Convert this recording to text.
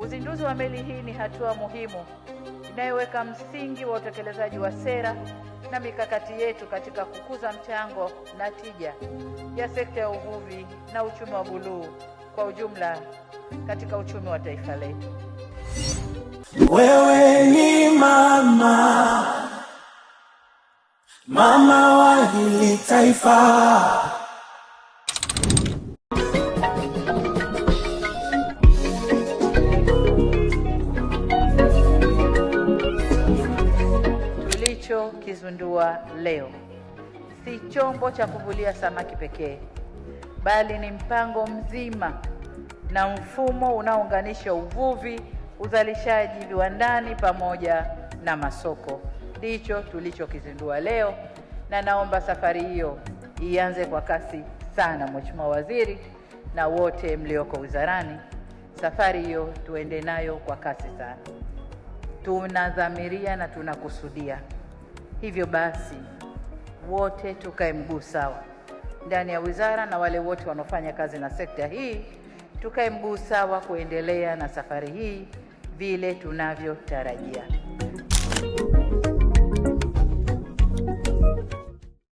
Uzinduzi wa meli hii ni hatua muhimu inayoweka msingi wa utekelezaji wa sera na mikakati yetu katika kukuza mchango na tija ya sekta ya uvuvi na uchumi wa buluu kwa ujumla katika uchumi wa taifa letu. Wewe ni mama, mama wa hili taifa. Tulichokizindua leo si chombo cha kuvulia samaki pekee, bali ni mpango mzima na mfumo unaounganisha uvuvi, uzalishaji viwandani pamoja na masoko. Ndicho tulichokizindua leo, na naomba safari hiyo ianze kwa kasi sana, Mheshimiwa Waziri na wote mlioko wizarani. Safari hiyo tuende nayo kwa kasi sana. Tunadhamiria na tunakusudia. Hivyo basi wote tukae mguu sawa ndani ya wizara, na wale wote wanaofanya kazi na sekta hii tukae mguu sawa kuendelea na safari hii vile tunavyotarajia.